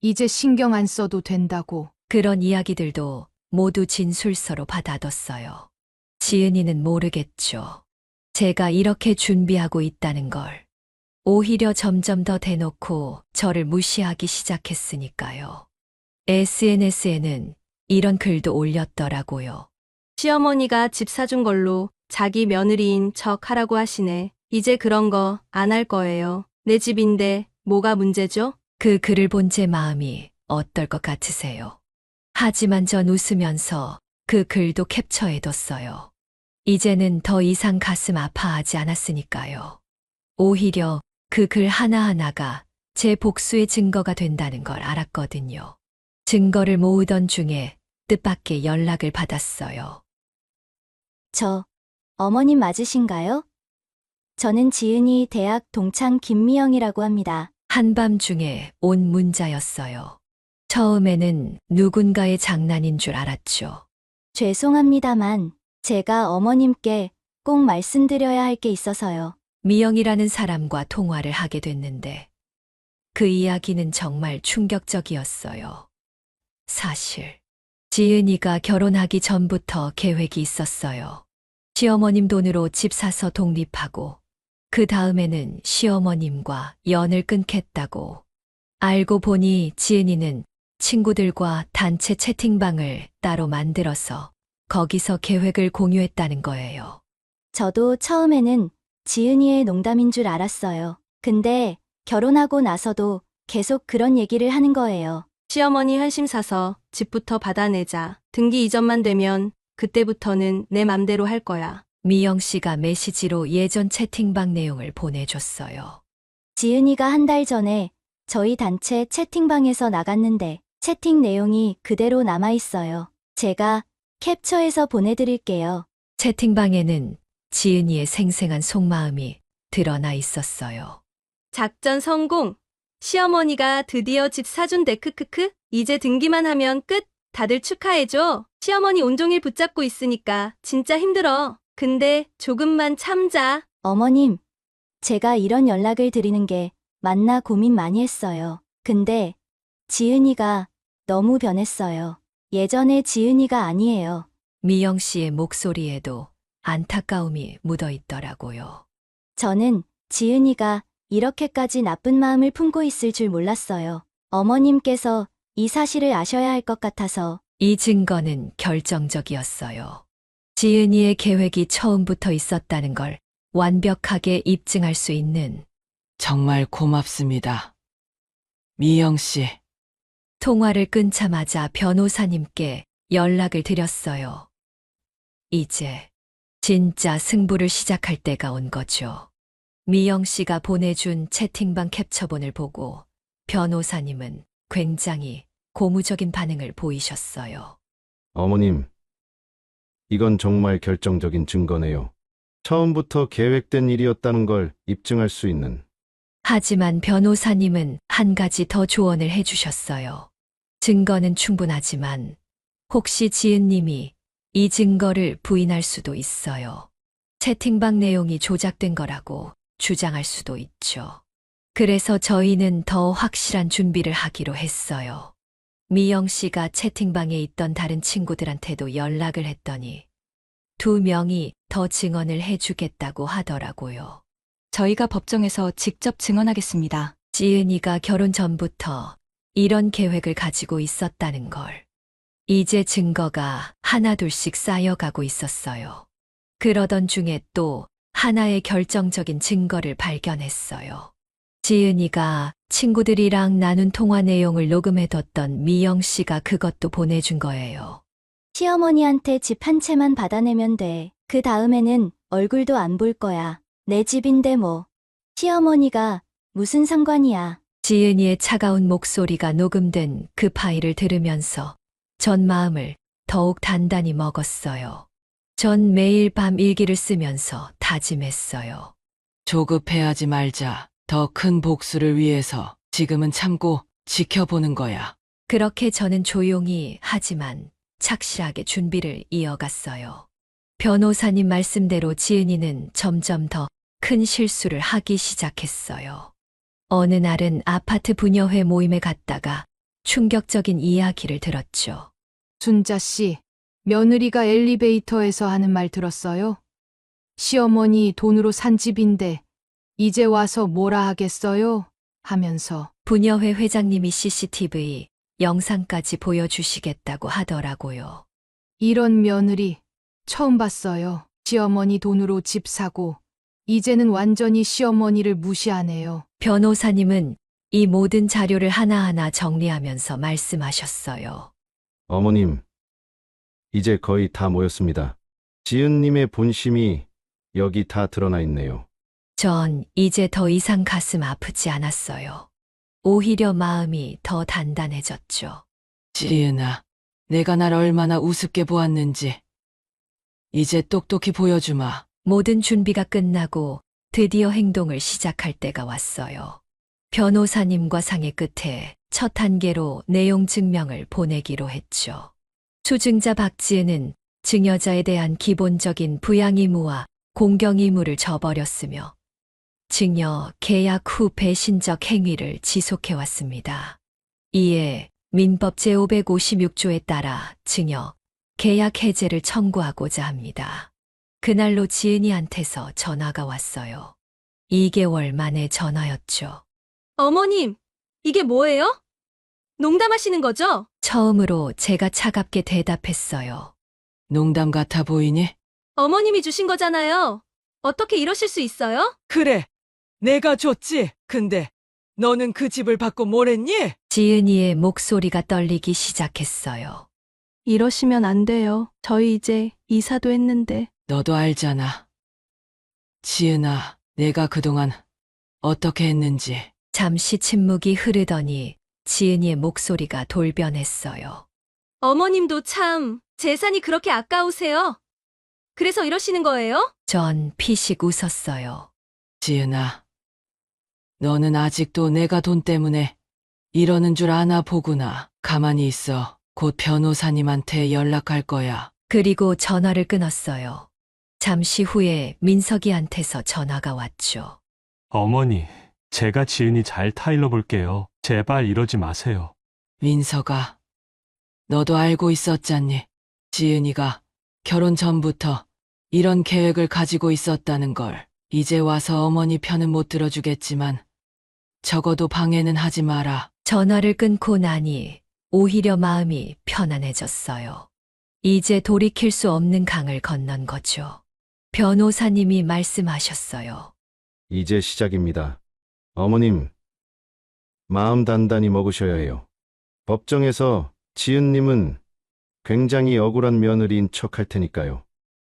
이제 신경 안 써도 된다고. 그런 이야기들도 모두 진술서로 받아뒀어요. 지은이는 모르겠죠. 제가 이렇게 준비하고 있다는 걸. 오히려 점점 더 대놓고 저를 무시하기 시작했으니까요. SNS에는 이런 글도 올렸더라고요. 시어머니가 집 사준 걸로 자기 며느리인 척 하라고 하시네. 이제 그런 거 안 할 거예요. 내 집인데 뭐가 문제죠? 그 글을 본 제 마음이 어떨 것 같으세요? 하지만 전 웃으면서 그 글도 캡처해뒀어요. 이제는 더 이상 가슴 아파하지 않았으니까요. 오히려 그 글 하나하나가 제 복수의 증거가 된다는 걸 알았거든요. 증거를 모으던 중에 뜻밖의 연락을 받았어요. 어머님 맞으신가요? 저는 지은이 대학 동창 김미영이라고 합니다. 한밤중에 온 문자였어요. 처음에는 누군가의 장난인 줄 알았죠. 죄송합니다만 제가 어머님께 꼭 말씀드려야 할 게 있어서요. 미영이라는 사람과 통화를 하게 됐는데 그 이야기는 정말 충격적이었어요. 사실 지은이가 결혼하기 전부터 계획이 있었어요. 시어머님 돈으로 집 사서 독립하고 그 다음에는 시어머님과 연을 끊겠다고. 알고 보니 지은이는 친구들과 단체 채팅방을 따로 만들어서 거기서 계획을 공유했다는 거예요. 저도 처음에는 지은이의 농담인 줄 알았어요. 근데 결혼하고 나서도 계속 그런 얘기를 하는 거예요. 시어머니 한심 사서 집부터 받아내자. 등기 이전만 되면 그때부터는 내 맘대로 할 거야. 미영 씨가 메시지로 예전 채팅방 내용을 보내줬어요. 지은이가 한 달 전에 저희 단체 채팅방에서 나갔는데 채팅 내용이 그대로 남아있어요. 제가 캡처해서 보내드릴게요. 채팅방에는 지은이의 생생한 속마음이 드러나 있었어요. 작전 성공. 시어머니가 드디어 집 사준대 크크크. 이제 등기만 하면 끝. 다들 축하해줘. 시어머니 온종일 붙잡고 있으니까 진짜 힘들어. 근데 조금만 참자. 어머님, 제가 이런 연락을 드리는 게 맞나 고민 많이 했어요. 근데 지은이가 너무 변했어요. 예전의 지은이가 아니에요. 미영 씨의 목소리에도 안타까움이 묻어 있더라고요. 저는 지은이가 이렇게까지 나쁜 마음을 품고 있을 줄 몰랐어요. 어머님께서 이 사실을 아셔야 할 것 같아서. 이 증거는 결정적이었어요. 지은이의 계획이 처음부터 있었다는 걸 완벽하게 입증할 수 있는 정말 고맙습니다. 미영 씨, 통화를 끊자마자 변호사님께 연락을 드렸어요. 이제 진짜 승부를 시작할 때가 온 거죠. 미영 씨가 보내준 채팅방 캡처본을 보고 변호사님은 굉장히 고무적인 반응을 보이셨어요. 어머님, 이건 정말 결정적인 증거네요. 처음부터 계획된 일이었다는 걸 입증할 수 있는. 하지만 변호사님은 한 가지 더 조언을 해주셨어요. 증거는 충분하지만 혹시 지은님이 이 증거를 부인할 수도 있어요. 채팅방 내용이 조작된 거라고 주장할 수도 있죠. 그래서 저희는 더 확실한 준비를 하기로 했어요. 미영 씨가 채팅방에 있던 다른 친구들한테도 연락을 했더니 2명이 더 증언을 해주겠다고 하더라고요. 저희가 법정에서 직접 증언하겠습니다. 지은이가 결혼 전부터 이런 계획을 가지고 있었다는 걸. 이제 증거가 하나둘씩 쌓여가고 있었어요. 그러던 중에 또 하나의 결정적인 증거를 발견했어요. 지은이가 친구들이랑 나눈 통화 내용을 녹음해뒀던 미영 씨가 그것도 보내준 거예요. 시어머니한테 집 한 채만 받아내면 돼. 그 다음에는 얼굴도 안 볼 거야. 내 집인데 뭐. 시어머니가 무슨 상관이야. 지은이의 차가운 목소리가 녹음된 그 파일을 들으면서 전 마음을 더욱 단단히 먹었어요. 전 매일 밤 일기를 쓰면서 다짐했어요. 조급해하지 말자. 더 큰 복수를 위해서 지금은 참고 지켜보는 거야. 그렇게 저는 조용히 하지만 착실하게 준비를 이어갔어요. 변호사님 말씀대로 지은이는 점점 더 큰 실수를 하기 시작했어요. 어느 날은 아파트 부녀회 모임에 갔다가 충격적인 이야기를 들었죠. 순자 씨, 며느리가 엘리베이터에서 하는 말 들었어요? 시어머니 돈으로 산 집인데 이제 와서 뭐라 하겠어요? 하면서. 부녀회 회장님이 CCTV 영상까지 보여주시겠다고 하더라고요. 이런 며느리 처음 봤어요. 시어머니 돈으로 집 사고 이제는 완전히 시어머니를 무시하네요. 변호사님은 이 모든 자료를 하나하나 정리하면서 말씀하셨어요. 어머님, 이제 거의 다 모였습니다. 지은님의 본심이 여기 다 드러나 있네요. 전 이제 더 이상 가슴 아프지 않았어요. 오히려 마음이 더 단단해졌죠. 지은아, 내가 날 얼마나 우습게 보았는지 이제 똑똑히 보여주마. 모든 준비가 끝나고 드디어 행동을 시작할 때가 왔어요. 변호사님과 상의 끝에 첫 단계로 내용 증명을 보내기로 했죠. 수증자 박지은은 증여자에 대한 기본적인 부양 의무와 공경 의무를 저버렸으며 증여 계약 후 배신적 행위를 지속해왔습니다. 이에 민법 제556조에 따라 증여 계약 해제를 청구하고자 합니다. 그날로 지은이한테서 전화가 왔어요. 2개월 만에 전화였죠. 어머님, 이게 뭐예요? 농담하시는 거죠? 처음으로 제가 차갑게 대답했어요. 농담 같아 보이니? 어머님이 주신 거잖아요. 어떻게 이러실 수 있어요? 그래, 내가 줬지. 근데 너는 그 집을 받고 뭘 했니? 지은이의 목소리가 떨리기 시작했어요. 이러시면 안 돼요. 저희 이제 이사도 했는데. 너도 알잖아. 지은아, 내가 그동안 어떻게 했는지. 잠시 침묵이 흐르더니 지은이의 목소리가 돌변했어요. 어머님도 참 재산이 그렇게 아까우세요. 그래서 이러시는 거예요? 전 피식 웃었어요. 지은아, 너는 아직도 내가 돈 때문에 이러는 줄 아나 보구나. 가만히 있어. 곧 변호사님한테 연락할 거야. 그리고 전화를 끊었어요. 잠시 후에 민석이한테서 전화가 왔죠. 어머니, 제가 지은이 잘 타일러 볼게요. 제발 이러지 마세요. 민서가, 너도 알고 있었잖니? 지은이가 결혼 전부터 이런 계획을 가지고 있었다는 걸. 이제 와서 어머니 편은 못 들어주겠지만 적어도 방해는 하지 마라. 전화를 끊고 나니 오히려 마음이 편안해졌어요. 이제 돌이킬 수 없는 강을 건넌 거죠. 변호사님이 말씀하셨어요. 이제 시작입니다. 어머님, 마음 단단히 먹으셔야 해요. 법정에서 지은님은 굉장히 억울한 며느리인 척 할 테니까요.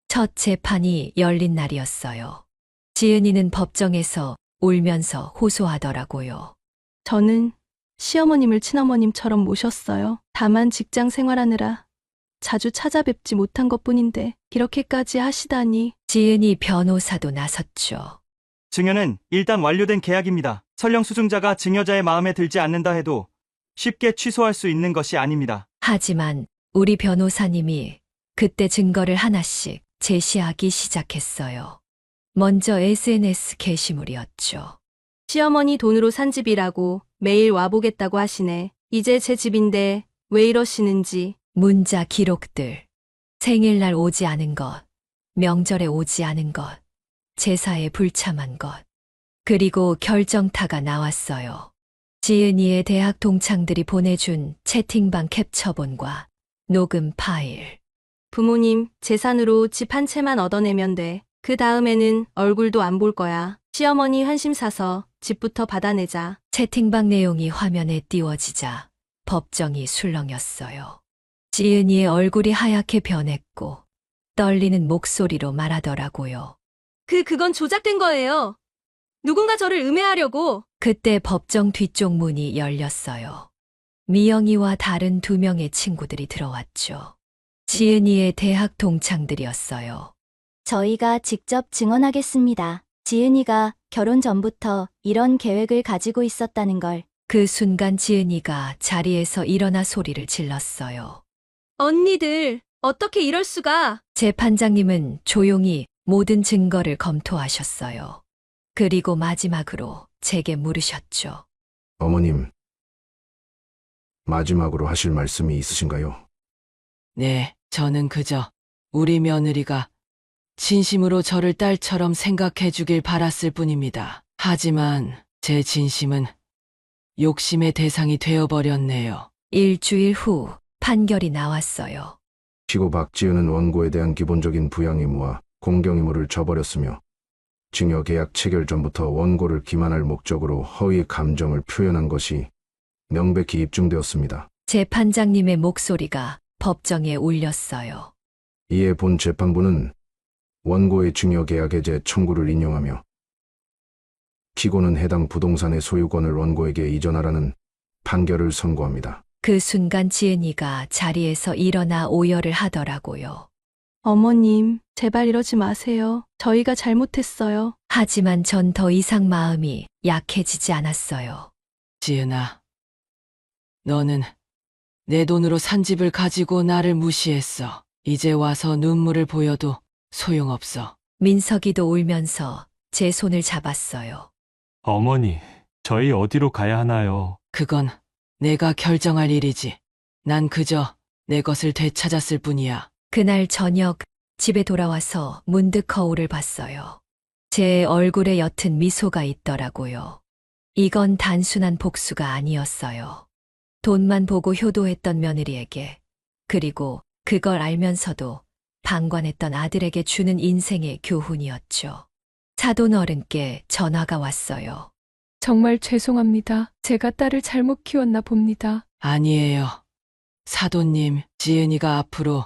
첫 재판이 열린 날이었어요. 지은이는 법정에서 울면서 호소하더라고요. 저는 시어머님을 친어머님처럼 모셨어요. 다만 직장 생활하느라 자주 찾아뵙지 못한 것뿐인데 이렇게까지 하시다니. 지은이 변호사도 나섰죠. 증여는 일단 완료된 계약입니다. 설령 수증자가 증여자의 마음에 들지 않는다 해도 쉽게 취소할 수 있는 것이 아닙니다. 하지만 우리 변호사님이 그때 증거를 하나씩 제시하기 시작했어요. 먼저 SNS 게시물이었죠. 시어머니 돈으로 산 집이라고 매일 와보겠다고 하시네. 이제 제 집인데 왜 이러시는지. 문자 기록들, 생일날 오지 않은 것, 명절에 오지 않은 것, 제사에 불참한 것, 그리고 결정타가 나왔어요. 지은이의 대학 동창들이 보내준 채팅방 캡처본과 녹음 파일. 부모님 재산으로 집 한 채만 얻어내면 돼. 그 다음에는 얼굴도 안 볼 거야. 시어머니 환심 사서 집부터 받아내자. 채팅방 내용이 화면에 띄워지자 법정이 술렁였어요. 지은이의 얼굴이 하얗게 변했고 떨리는 목소리로 말하더라고요. 그건 조작된 거예요. 누군가 저를 음해하려고. 그때 법정 뒤쪽 문이 열렸어요. 미영이와 다른 2명의 친구들이 들어왔죠. 지은이의 대학 동창들이었어요. 저희가 직접 증언하겠습니다. 지은이가 결혼 전부터 이런 계획을 가지고 있었다는 걸. 그 순간 지은이가 자리에서 일어나 소리를 질렀어요. 언니들, 어떻게 이럴 수가. 재판장님은 조용히 모든 증거를 검토하셨어요. 그리고 마지막으로 제게 물으셨죠. 어머님, 마지막으로 하실 말씀이 있으신가요? 네, 저는 그저 우리 며느리가 진심으로 저를 딸처럼 생각해 주길 바랐을 뿐입니다. 하지만 제 진심은 욕심의 대상이 되어버렸네요. 일주일 후 판결이 나왔어요. 피고 박지은은 원고에 대한 기본적인 부양 의무와 공경 의무를 저버렸으며 증여 계약 체결 전부터 원고를 기만할 목적으로 허위 감정을 표현한 것이 명백히 입증되었습니다. 재판장님의 목소리가 법정에 울렸어요. 이에 본 재판부는 원고의 증여 계약 해제 청구를 인용하며 피고는 해당 부동산의 소유권을 원고에게 이전하라는 판결을 선고합니다. 그 순간 지은이가 자리에서 일어나 오열을 하더라고요. 어머님, 제발 이러지 마세요. 저희가 잘못했어요. 하지만 전 더 이상 마음이 약해지지 않았어요. 지은아, 너는 내 돈으로 산 집을 가지고 나를 무시했어. 이제 와서 눈물을 보여도 소용없어. 민석이도 울면서 제 손을 잡았어요. 어머니, 저희 어디로 가야 하나요? 그건 내가 결정할 일이지. 난 그저 내 것을 되찾았을 뿐이야. 그날 저녁 집에 돌아와서 문득 거울을 봤어요. 제 얼굴에 옅은 미소가 있더라고요. 이건 단순한 복수가 아니었어요. 돈만 보고 효도했던 며느리에게, 그리고 그걸 알면서도 방관했던 아들에게 주는 인생의 교훈이었죠. 사돈 어른께 전화가 왔어요. 정말 죄송합니다. 제가 딸을 잘못 키웠나 봅니다. 아니에요. 사돈님, 지은이가 앞으로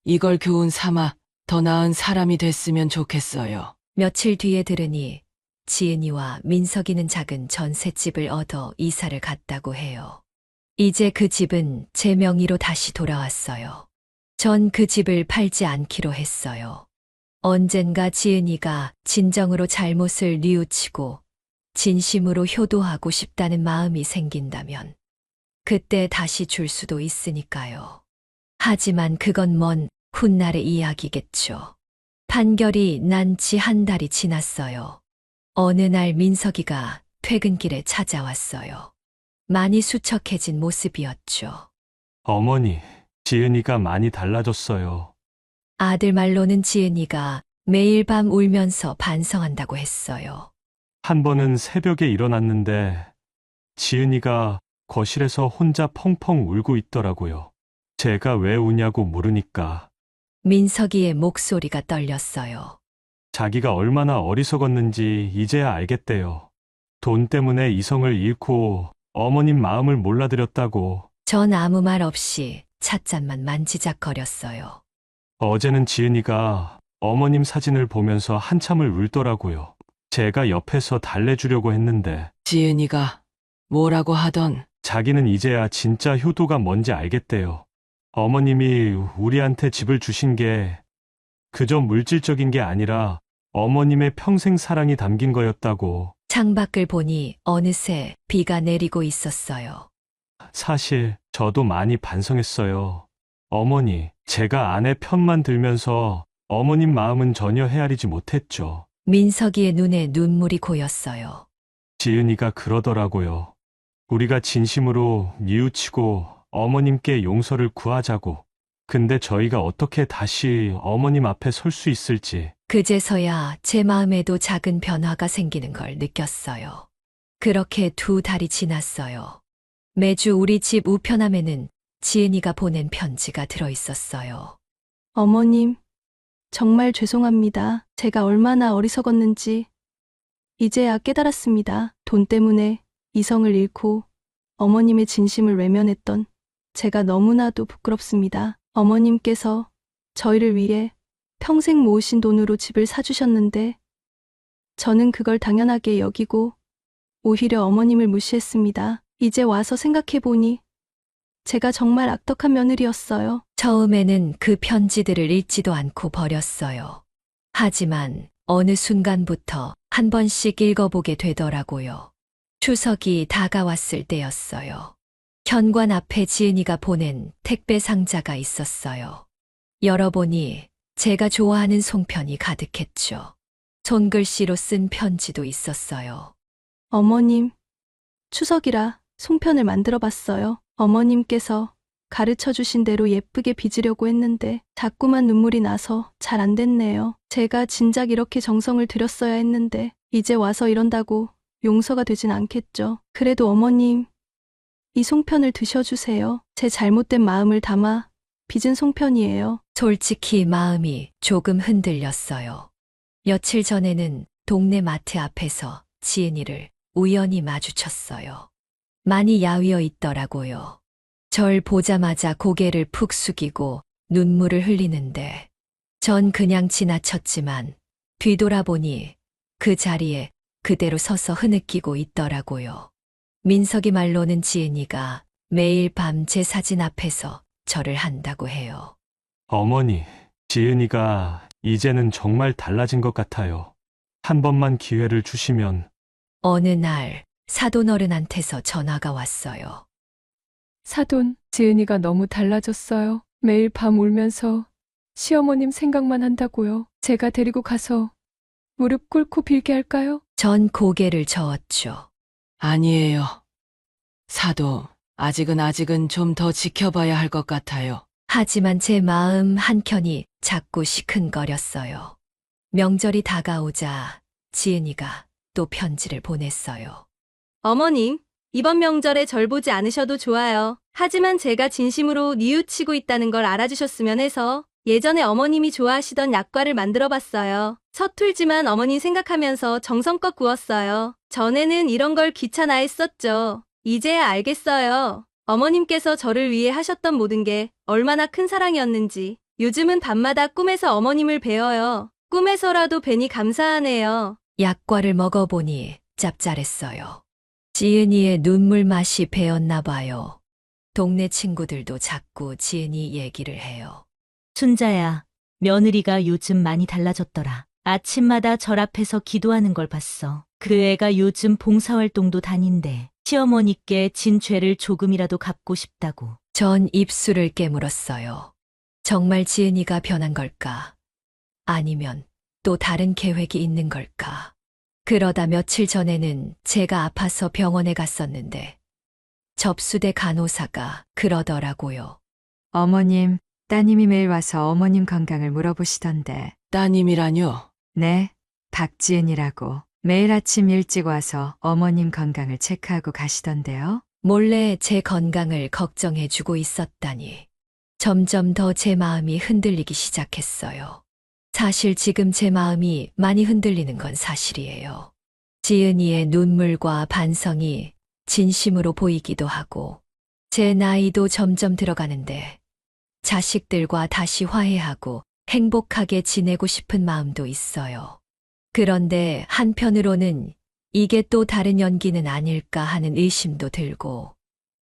이걸 교훈 삼아 더 나은 사람이 됐으면 좋겠어요. 며칠 뒤에 들으니 지은이와 민석이는 작은 전셋집을 얻어 이사를 갔다고 해요. 이제 그 집은 제 명의로 다시 돌아왔어요. 전 그 집을 팔지 않기로 했어요. 언젠가 지은이가 진정으로 잘못을 뉘우치고 진심으로 효도하고 싶다는 마음이 생긴다면 그때 다시 줄 수도 있으니까요. 하지만 그건 먼 훗날의 이야기겠죠. 판결이 난 지 한 달이 지났어요. 어느 날 민석이가 퇴근길에 찾아왔어요. 많이 수척해진 모습이었죠. 어머니, 지은이가 많이 달라졌어요. 아들 말로는 지은이가 매일 밤 울면서 반성한다고 했어요. 한 번은 새벽에 일어났는데 지은이가 거실에서 혼자 펑펑 울고 있더라고요. 제가 왜 우냐고 물으니까 민석이의 목소리가 떨렸어요. 자기가 얼마나 어리석었는지 이제야 알겠대요. 돈 때문에 이성을 잃고 어머님 마음을 몰라드렸다고. 전 아무 말 없이 찻잔만 만지작거렸어요. 어제는 지은이가 어머님 사진을 보면서 한참을 울더라고요. 제가 옆에서 달래주려고 했는데 지은이가 뭐라고 하던 자기는 이제야 진짜 효도가 뭔지 알겠대요. 어머님이 우리한테 집을 주신 게 그저 물질적인 게 아니라 어머님의 평생 사랑이 담긴 거였다고. 창밖을 보니 어느새 비가 내리고 있었어요. 사실 저도 많이 반성했어요. 어머니, 제가 아내 편만 들면서 어머님 마음은 전혀 헤아리지 못했죠. 민석이의 눈에 눈물이 고였어요. 지은이가 그러더라고요. 우리가 진심으로 뉘우치고 어머님께 용서를 구하자고. 근데 저희가 어떻게 다시 어머님 앞에 설 수 있을지. 그제서야 제 마음에도 작은 변화가 생기는 걸 느꼈어요. 그렇게 2달이 지났어요. 매주 우리 집 우편함에는 지은이가 보낸 편지가 들어 있었어요. 어머님, 정말 죄송합니다. 제가 얼마나 어리석었는지 이제야 깨달았습니다. 돈 때문에 이성을 잃고 어머님의 진심을 외면했던 제가 너무나도 부끄럽습니다. 어머님께서 저희를 위해 평생 모으신 돈으로 집을 사주셨는데 저는 그걸 당연하게 여기고 오히려 어머님을 무시했습니다. 이제 와서 생각해보니 제가 정말 악덕한 며느리였어요. 처음에는 그 편지들을 읽지도 않고 버렸어요. 하지만 어느 순간부터 한 번씩 읽어보게 되더라고요. 추석이 다가왔을 때였어요. 현관 앞에 지은이가 보낸 택배 상자가 있었어요. 열어보니 제가 좋아하는 송편이 가득했죠. 손글씨로 쓴 편지도 있었어요. 어머님, 추석이라 송편을 만들어 봤어요. 어머님께서 가르쳐 주신 대로 예쁘게 빚으려고 했는데 자꾸만 눈물이 나서 잘 안 됐네요. 제가 진작 이렇게 정성을 들였어야 했는데 이제 와서 이런다고 용서가 되진 않겠죠. 그래도 어머님, 이 송편을 드셔주세요. 제 잘못된 마음을 담아 빚은 송편이에요. 솔직히 마음이 조금 흔들렸어요. 며칠 전에는 동네 마트 앞에서 지은이를 우연히 마주쳤어요. 많이 야위어 있더라고요. 절 보자마자 고개를 푹 숙이고 눈물을 흘리는데 전 그냥 지나쳤지만 뒤돌아보니 그 자리에 그대로 서서 흐느끼고 있더라고요. 민석이 말로는 지은이가 매일 밤 제 사진 앞에서 절을 한다고 해요. 어머니, 지은이가 이제는 정말 달라진 것 같아요. 한 번만 기회를 주시면. 어느 날 사돈 어른한테서 전화가 왔어요. 사돈, 지은이가 너무 달라졌어요. 매일 밤 울면서 시어머님 생각만 한다고요. 제가 데리고 가서 무릎 꿇고 빌게 할까요? 전 고개를 저었죠. 아니에요. 사도, 아직은 좀 더 지켜봐야 할 것 같아요. 하지만 제 마음 한켠이 자꾸 시큰거렸어요. 명절이 다가오자 지은이가 또 편지를 보냈어요. 어머님, 이번 명절에 절 보지 않으셔도 좋아요. 하지만 제가 진심으로 뉘우치고 있다는 걸 알아주셨으면 해서 예전에 어머님이 좋아하시던 약과를 만들어 봤어요. 서툴지만 어머님 생각하면서 정성껏 구웠어요. 전에는 이런 걸 귀찮아 했었죠. 이제야 알겠어요. 어머님께서 저를 위해 하셨던 모든 게 얼마나 큰 사랑이었는지. 요즘은 밤마다 꿈에서 어머님을 뵈어요. 꿈에서라도 뵈니 감사하네요. 약과를 먹어보니 짭짤했어요. 지은이의 눈물 맛이 배었나 봐요. 동네 친구들도 자꾸 지은이 얘기를 해요. 순자야, 며느리가 요즘 많이 달라졌더라. 아침마다 절 앞에서 기도하는 걸 봤어. 그 애가 요즘 봉사활동도 다닌대. 시어머니께 진 죄를 조금이라도 갚고 싶다고. 전 입술을 깨물었어요. 정말 지은이가 변한 걸까? 아니면 또 다른 계획이 있는 걸까? 그러다 며칠 전에는 제가 아파서 병원에 갔었는데 접수대 간호사가 그러더라고요. 어머님, 따님이 매일 와서 어머님 건강을 물어보시던데. 따님이라뇨? 네, 박지은이라고. 매일 아침 일찍 와서 어머님 건강을 체크하고 가시던데요. 몰래 제 건강을 걱정해주고 있었다니. 점점 더 제 마음이 흔들리기 시작했어요. 사실 지금 제 마음이 많이 흔들리는 건 사실이에요. 지은이의 눈물과 반성이 진심으로 보이기도 하고, 제 나이도 점점 들어가는데, 자식들과 다시 화해하고 행복하게 지내고 싶은 마음도 있어요. 그런데 한편으로는 이게 또 다른 연기는 아닐까 하는 의심도 들고,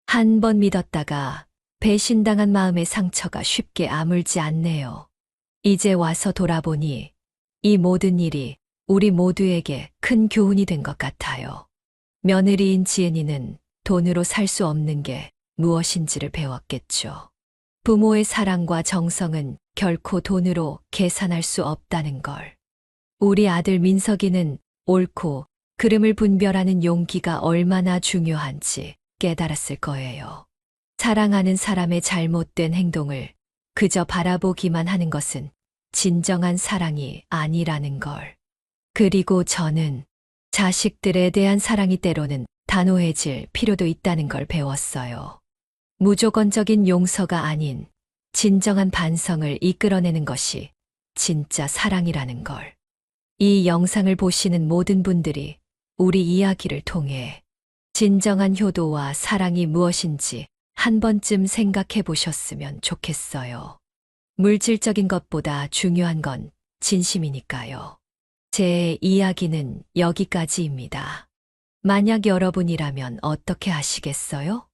한 번 믿었다가 배신당한 마음의 상처가 쉽게 아물지 않네요. 이제 와서 돌아보니 이 모든 일이 우리 모두에게 큰 교훈이 된 것 같아요. 며느리인 지은이는 돈으로 살 수 없는 게 무엇인지를 배웠겠죠. 부모의 사랑과 정성은 결코 돈으로 계산할 수 없다는 걸. 우리 아들 민석이는 옳고 그름을 분별하는 용기가 얼마나 중요한지 깨달았을 거예요. 사랑하는 사람의 잘못된 행동을 그저 바라보기만 하는 것은 진정한 사랑이 아니라는 걸. 그리고 저는 자식들에 대한 사랑이 때로는 단호해질 필요도 있다는 걸 배웠어요. 무조건적인 용서가 아닌 진정한 반성을 이끌어내는 것이 진짜 사랑이라는 걸. 이 영상을 보시는 모든 분들이 우리 이야기를 통해 진정한 효도와 사랑이 무엇인지 한 번쯤 생각해 보셨으면 좋겠어요. 물질적인 것보다 중요한 건 진심이니까요. 제 이야기는 여기까지입니다. 만약 여러분이라면 어떻게 하시겠어요?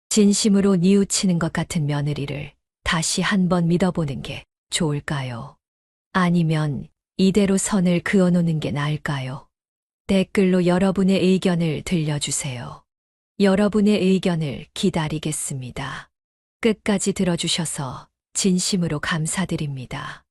진심으로 뉘우치는 것 같은 며느리를 다시 한번 믿어보는 게 좋을까요? 아니면 이대로 선을 그어놓는 게 나을까요? 댓글로 여러분의 의견을 들려주세요. 여러분의 의견을 기다리겠습니다. 끝까지 들어주셔서 진심으로 감사드립니다.